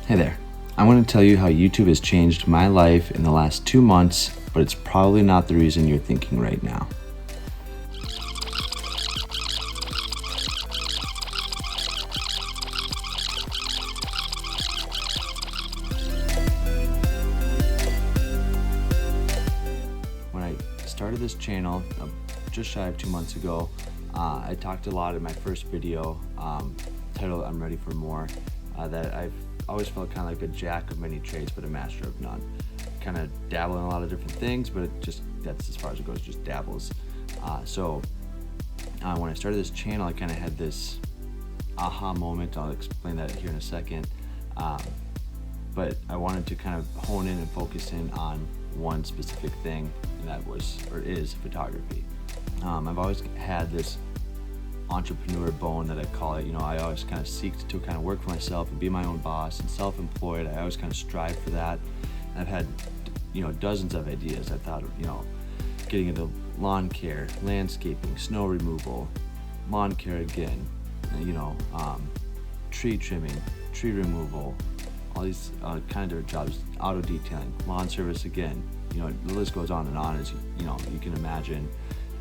Hey there. I'm going to tell you how YouTube has changed my life in the last 2 months, but it's probably not the reason you're thinking right now. When I started this channel just shy of 2 months ago, I talked a lot in my first video titled I'm Ready for More, that I've always felt kind of like a jack of many trades but a master of none. Kind of dabble in a lot of different things, but that's as far as it goes, just dabbles. So when I started this channel, I kind of had this aha moment. I'll explain that here in a second. But I wanted to kind of hone in and focus in on one specific thing, and that is photography. I've always had this entrepreneur bone that I call it. I always kind of seek to kind of work for myself and be my own boss and self-employed. I always kind of strive for that. And I've had, dozens of ideas. I thought of, getting into lawn care, landscaping, snow removal, lawn care again, tree trimming, tree removal, all these kind of different jobs, auto detailing, lawn service again. The list goes on, as you can imagine.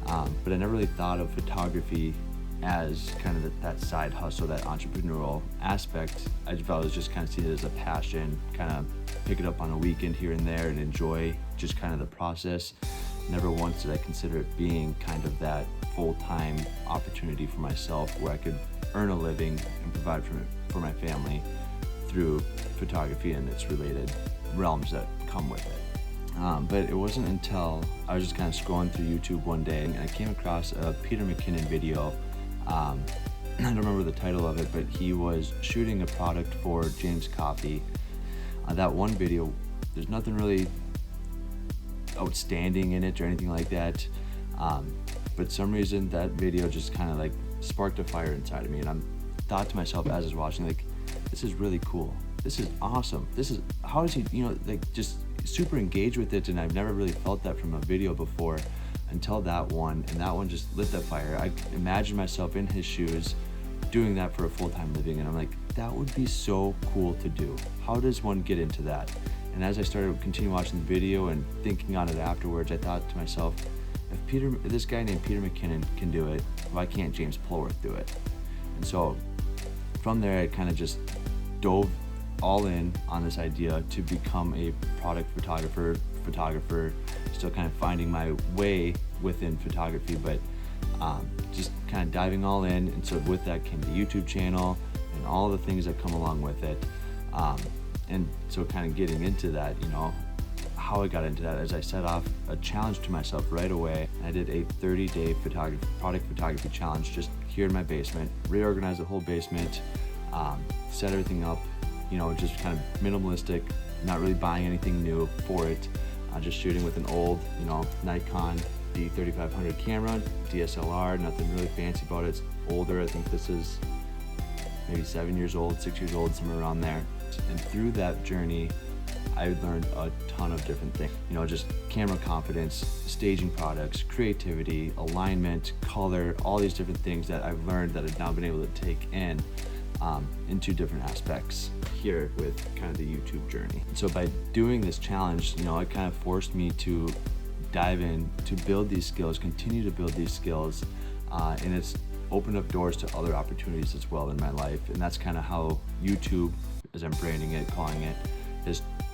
But I never really thought of photography as kind of that side hustle, that entrepreneurial aspect. I was just kind of seeing it as a passion, kind of pick it up on a weekend here and there and enjoy just kind of the process. Never once did I consider it being kind of that full-time opportunity for myself where I could earn a living and provide for my family through photography and its related realms that come with it. But it wasn't until I was just kind of scrolling through YouTube one day and I came across a Peter McKinnon video. I don't remember the title of it, but he was shooting a product for James Coffee. That one video, there's nothing really outstanding in it or anything like that. But some reason that video just kind of like sparked a fire inside of me, and I thought to myself as I was watching, like, this is really cool. This is awesome. How is he, just super engaged with it, and I've never really felt that from a video before until that one, and that one just lit that fire. I imagined myself in his shoes doing that for a full-time living, and I'm like, that would be so cool to do. How does one get into that? And as I started continue watching the video and thinking on it afterwards, I thought to myself, if this guy named Peter McKinnon can do it, why can't James Plowworth do it? And so from there, I kind of just dove all in on this idea to become a product photographer, still kind of finding my way within photography, but just kind of diving all in. And so with that came the YouTube channel and all the things that come along with it. And so kind of getting into that, how I got into that, as I set off a challenge to myself right away. I did a 30-day product photography challenge just here in my basement, reorganized the whole basement, set everything up, just kind of minimalistic, not really buying anything new for it, just shooting with an old, Nikon D3500 camera, DSLR, nothing really fancy about it. It's older. I think this is maybe 7 years old, 6 years old, somewhere around there. And through that journey, I learned a ton of different things, just camera confidence, staging products, creativity, alignment, color, all these different things that I've learned that I've now been able to take into different aspects here with kind of the YouTube journey. So by doing this challenge, it kind of forced me to dive in to build these skills, continue to build these skills, and it's opened up doors to other opportunities as well in my life. And that's kind of how YouTube, as I'm branding it, calling it,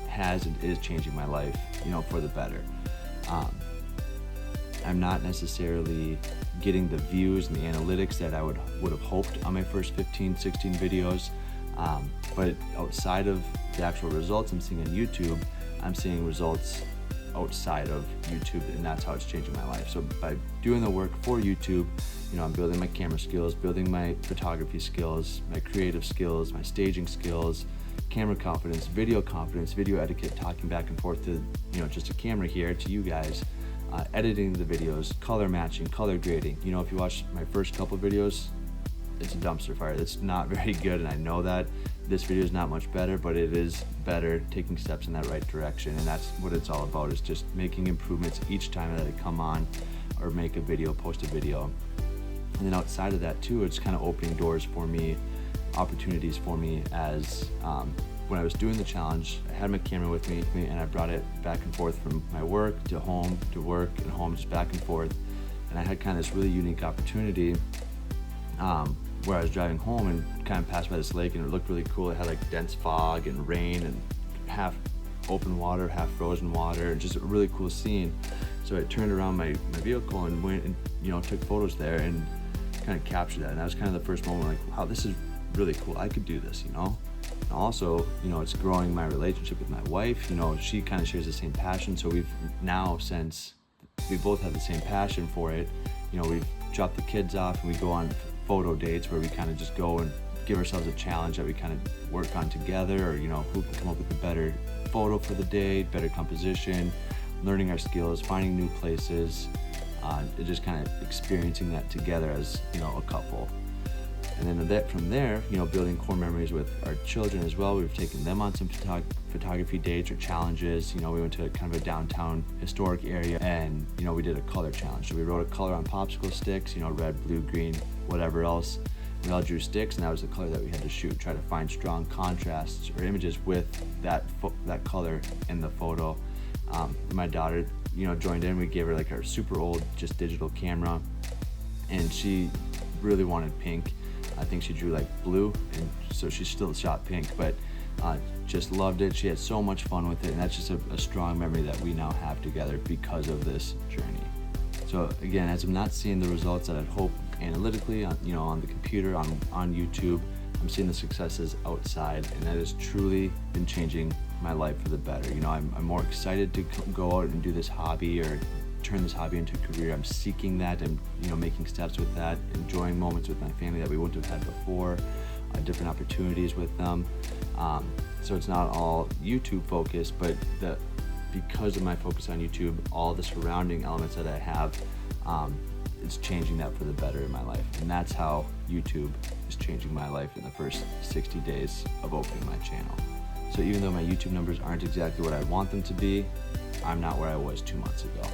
has and is changing my life, for the better. I'm not necessarily getting the views and the analytics that I would have hoped on my first 15, 16 videos. But outside of the actual results I'm seeing on YouTube, I'm seeing results outside of YouTube, and that's how it's changing my life. So by doing the work for YouTube, I'm building my camera skills, building my photography skills, my creative skills, my staging skills, camera confidence, video etiquette, talking back and forth to, just a camera here to you guys, editing the videos, color matching, color grading. If you watch my first couple videos, it's a dumpster fire. It's not very good, and I know that. This video is not much better, but it is better, taking steps in that right direction, and that's what it's all about, is just making improvements each time that I come on or make a video, post a video. And then outside of that too, it's kind of opening doors for me, opportunities for me as when I was doing the challenge, I had my camera with me and I brought it back and forth from my work to home, to work and home, just back and forth. And I had kind of this really unique opportunity where I was driving home and kind of passed by this lake, and it looked really cool. It had like dense fog and rain and half open water, half frozen water, and just a really cool scene. So I turned around my vehicle and went and, you know, took photos there and kind of captured that. And that was kind of the first moment like, wow, this is really cool. I could do this, you know? And also, you know, it's growing my relationship with my wife. You know, she kind of shares the same passion. So we've now, since we both have the same passion for it, you know, we've dropped the kids off and we go on photo dates where we kind of just go and give ourselves a challenge that we kind of work on together, or, you know, who can come up with a better photo for the day, better composition, learning our skills, finding new places, just kind of experiencing that together as, you know, a couple. And then from there, you know, building core memories with our children as well. We've taken them on some photography dates or challenges. You know, we went to kind of a downtown historic area, and, you know, we did a color challenge. So we wrote a color on popsicle sticks, you know, red, blue, green, whatever else. We all drew sticks, and that was the color that we had to shoot. Try to find strong contrasts or images with that color in the photo. My daughter, you know, joined in. We gave her like our super old, just digital camera, and she really wanted pink. I think she drew like blue, and so she still shot pink, but just loved it. She had so much fun with it, and that's just a strong memory that we now have together because of this journey. So again, as I'm not seeing the results that I'd hope analytically, you know, on the computer, on YouTube, I'm seeing the successes outside, and that has truly been changing my life for the better. You know, I'm more excited to go out and do this hobby, or turn this hobby into a career. I'm seeking that and, you know, making steps with that, enjoying moments with my family that we wouldn't have had before, different opportunities with them. So it's not all YouTube focused, but because of my focus on YouTube, all the surrounding elements that I have, it's changing that for the better in my life. And that's how YouTube is changing my life in the first 60 days of opening my channel. So even though my YouTube numbers aren't exactly what I want them to be, I'm not where I was 2 months ago.